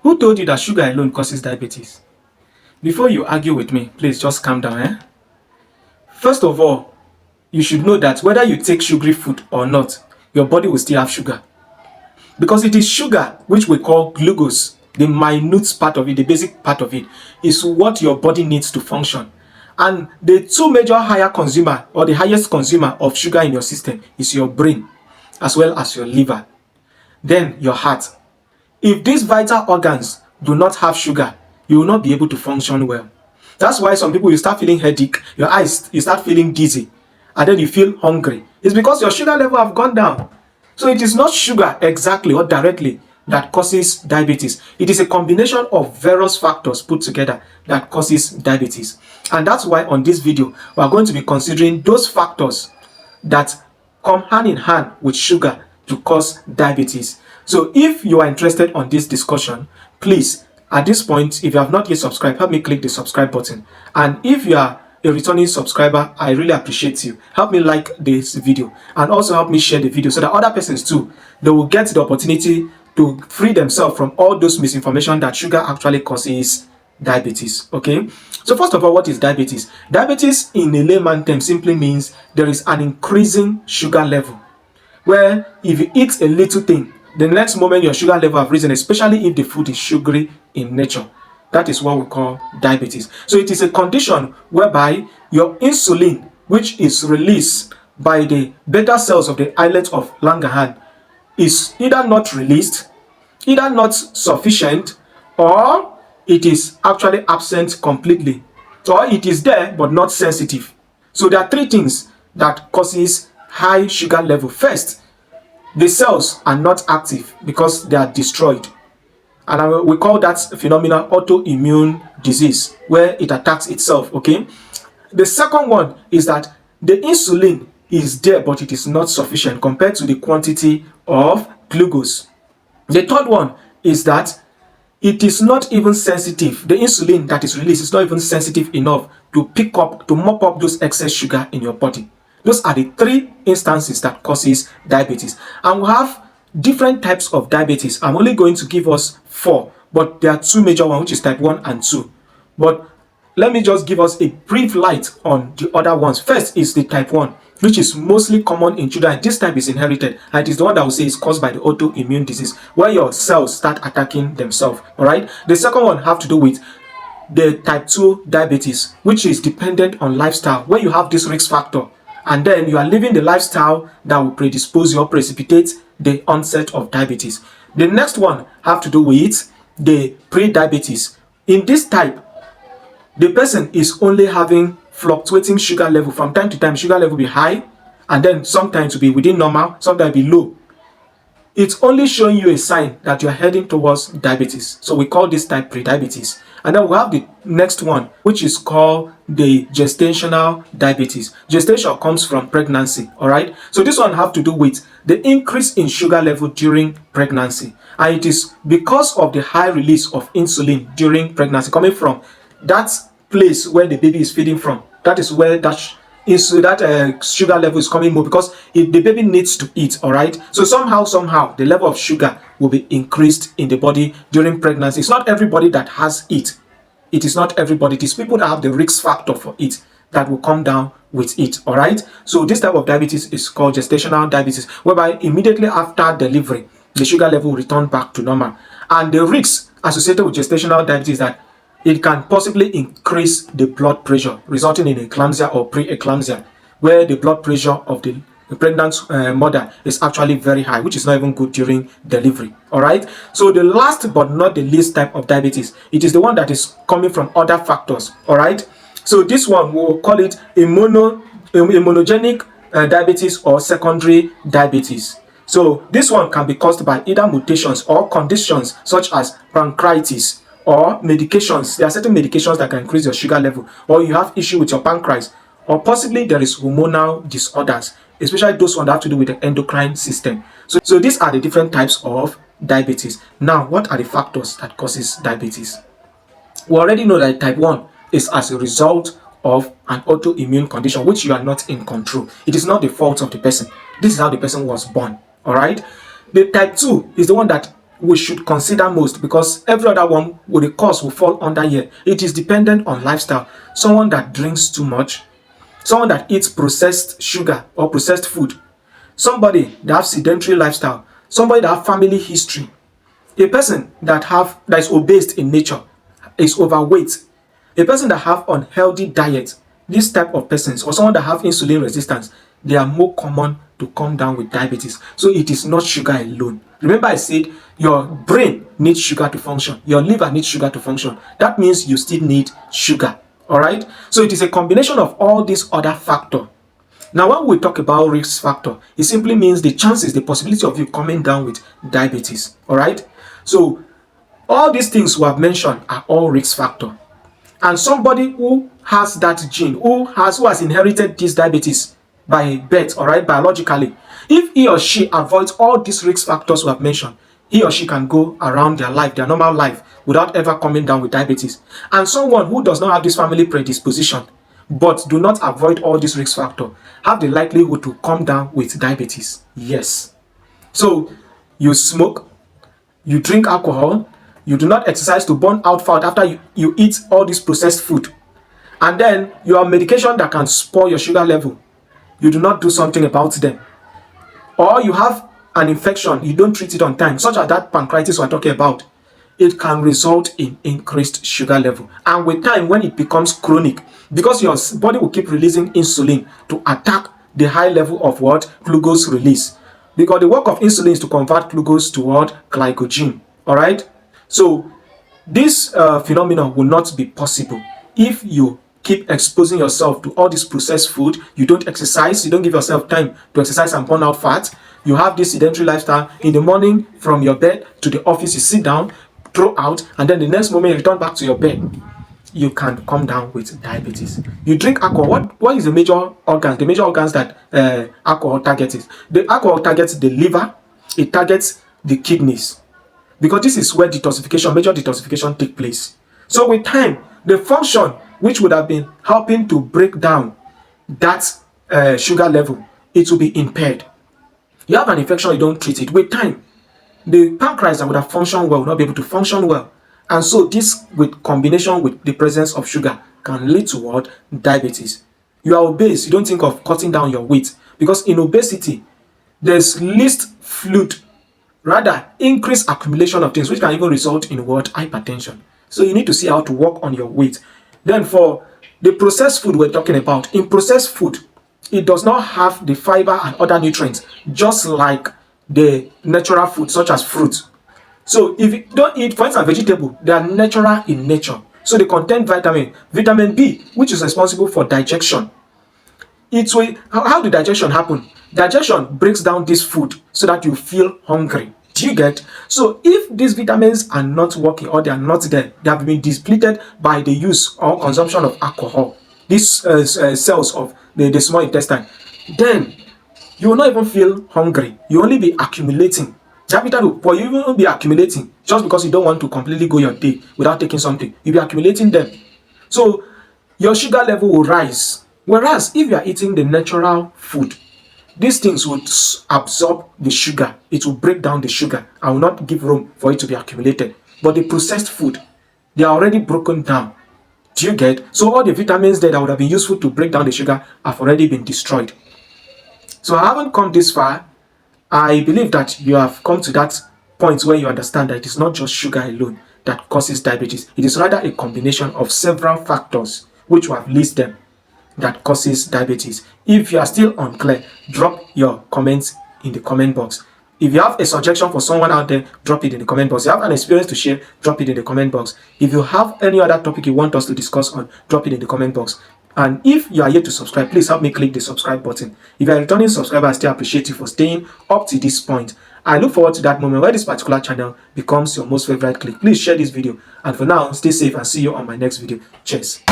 Who told you that sugar alone causes diabetes? Before you argue with me, please just calm down. First of all, you should know that whether you take sugary food or not, your body will still have sugar. Because it is sugar, which we call glucose, the minute part of it, the basic part of it, is what your body needs to function. And the two major higher consumer or the highest consumer of sugar in your system is your brain, as well as your liver, then your heart. If these vital organs do not have sugar, you will not be able to function well. That's why some people, you start feeling headache, your eyes, you start feeling dizzy, and then you feel hungry. It's because your sugar level have gone down. So it is not sugar exactly or directly that causes diabetes. It is a combination of various factors put together that causes diabetes. And that's why on this video, we are going to be considering those factors that come hand in hand with sugar to cause diabetes. So if you are interested on this discussion, please, at this point, if you have not yet subscribed, help me click the subscribe button. And if you are a returning subscriber, I really appreciate you. Help me like this video and also help me share the video so that other persons too, they will get the opportunity to free themselves from all those misinformation that sugar actually causes diabetes. Okay, so first of all, what is diabetes? Diabetes in a layman term simply means there is an increasing sugar level, where if you eat a little thing, the next moment your sugar level have risen, especially if the food is sugary in nature. That is what we call diabetes. So it is a condition whereby your insulin, which is released by the beta cells of the islet of Langerhans, is either not released, either not sufficient, or it is actually absent completely, or it is there but not sensitive. So there are three things that causes high sugar level. First, the cells are not active because they are destroyed. And we call that phenomenon autoimmune disease, where it attacks itself, okay? The second one is that the insulin is there, but it is not sufficient compared to the quantity of glucose. The third one is that it is not even sensitive. The insulin that is released is not even sensitive enough to pick up, to mop up those excess sugar in your body. Those are the three instances that causes diabetes. And we have different types of diabetes. I'm only going to give us 4, but there are 2 major ones, which is type 1 and 2. But let me just give us a brief light on the other ones. First is the type 1, which is mostly common in children. This type is inherited, and it is the one that will say is caused by the autoimmune disease, where your cells start attacking themselves. All right. The second one have to do with the type 2 diabetes, which is dependent on lifestyle, where you have this risk factor, and then you are living the lifestyle that will predispose you or precipitate the onset of diabetes. The next one have to do with the pre-diabetes. In this type, the person is only having fluctuating sugar level. From time to time, sugar level will be high, and then sometimes will be within normal, sometimes be low. It's only showing you a sign that you're heading towards diabetes. So we call this type pre-diabetes. And then we have the next one, which is called the gestational diabetes. Gestation comes from pregnancy, all right? So this one have to do with the increase in sugar level during pregnancy. And it is because of the high release of insulin during pregnancy, coming from that place where the baby is feeding from. That is where that sugar level is coming more, because the baby needs to eat, all right? So somehow the level of sugar will be increased in the body during pregnancy. It's not everybody that has it. It is not everybody. It is people that have the risk factor for it that will come down with it, all right? So this type of diabetes is called gestational diabetes, whereby immediately after delivery, the sugar level will return back to normal. And the risks associated with gestational diabetes is that it can possibly increase the blood pressure, resulting in eclampsia or pre-eclampsia, where the blood pressure of the pregnant mother is actually very high, which is not even good during delivery. All right. So the last but not the least type of diabetes, it is the one that is coming from other factors. All right. So this one, we'll call it a monogenic diabetes or secondary diabetes. So this one can be caused by either mutations or conditions such as pancreatitis, or medications. There are certain medications that can increase your sugar level, or you have issue with your pancreas, or possibly there is hormonal disorders, especially those ones that have to do with the endocrine system. So these are the different types of diabetes. Now, what are the factors that causes diabetes? We already know that type 1 is as a result of an autoimmune condition which you are not in control. It is not the fault of the person. This is how the person was born. All right. The type 2 is the one that we should consider most, because every other one with the cause will fall under here. It is dependent on lifestyle. Someone that drinks too much, someone that eats processed sugar or processed food, somebody that has sedentary lifestyle, somebody that have family history, a person that is obese in nature, is overweight, a person that have unhealthy diet, this type of persons, or someone that have insulin resistance, they are more common to come down with diabetes. So it is not sugar alone. Remember I said your brain needs sugar to function, your liver needs sugar to function. That means you still need sugar. All right, so it is a combination of all these other factors. Now, when we talk about risk factor, it simply means the chances, the possibility of you coming down with diabetes. All right, so all these things we have mentioned are all risk factor. And somebody who has that gene, who has inherited this diabetes by birth, all right, biologically, if he or she avoids all these risk factors we have mentioned, he or she can go around their life, their normal life, without ever coming down with diabetes. And someone who does not have this family predisposition, but do not avoid all these risk factors, have the likelihood to come down with diabetes. Yes. So you smoke, you drink alcohol, you do not exercise to burn out fat after you eat all this processed food, and then you have medication that can spoil your sugar level, you do not do something about them, or you have an infection, you don't treat it on time, such as that pancreatitis we're talking about, it can result in increased sugar level. And with time, when it becomes chronic, because your body will keep releasing insulin to attack the high level of what? Glucose release. Because the work of insulin is to convert glucose to what? Glycogen. All right? So this phenomenon will not be possible if you keep exposing yourself to all this processed food, you don't exercise, you don't give yourself time to exercise and burn out fat, you have this sedentary lifestyle. In the morning, from your bed to the office, you sit down, throw out, and then the next moment you return back to your bed, you can come down with diabetes. You drink alcohol. What is the major organs? The major organs that alcohol targets. The alcohol targets the liver, it targets the kidneys, because this is where detoxification, major detoxification takes place. So with time, the function which would have been helping to break down that sugar level, it will be impaired. You have an infection, you don't treat it. With time, the pancreas that would have functioned well will not be able to function well. And so this, with combination with the presence of sugar, can lead to what? Diabetes. You are obese, you don't think of cutting down your weight, because in obesity, there's least fluid, rather increased accumulation of things, which can even result in what? Hypertension. So you need to see how to work on your weight. Then for the processed food we're talking about, in processed food, it does not have the fiber and other nutrients, just like the natural food, such as fruit. So if you don't eat, for instance, vegetable, they are natural in nature. So they contain vitamin B, which is responsible for digestion. It's way, how the digestion happen? Digestion breaks down this food so that you feel hungry. Do you get? So if these vitamins are not working, or they are not there, they have been depleted by the use or consumption of alcohol, these cells of the small intestine, then you will not even feel hungry. You only be accumulating. But you will be accumulating just because you don't want to completely go your day without taking something. You'll be accumulating them. So your sugar level will rise. Whereas if you are eating the natural food, these things would absorb the sugar. It will break down the sugar and will not give room for it to be accumulated. But the processed food, they are already broken down. Do you get? So all the vitamins there that would have been useful to break down the sugar have already been destroyed. So I haven't come this far. I believe that you have come to that point where you understand that it is not just sugar alone that causes diabetes. It is rather a combination of several factors, which we have listed them, that causes diabetes. If you are still unclear, drop your comments in the comment box. If you have a suggestion for someone out there, drop it in the comment box. If you have an experience to share, drop it in the comment box. If you have any other topic you want us to discuss on, drop it in the comment box. And if you are yet to subscribe, please help me click the subscribe button. If you are a returning subscriber, I still appreciate you for staying up to this point. I look forward to that moment where this particular channel becomes your most favorite click. Please share this video. And for now, stay safe and see you on my next video. Cheers.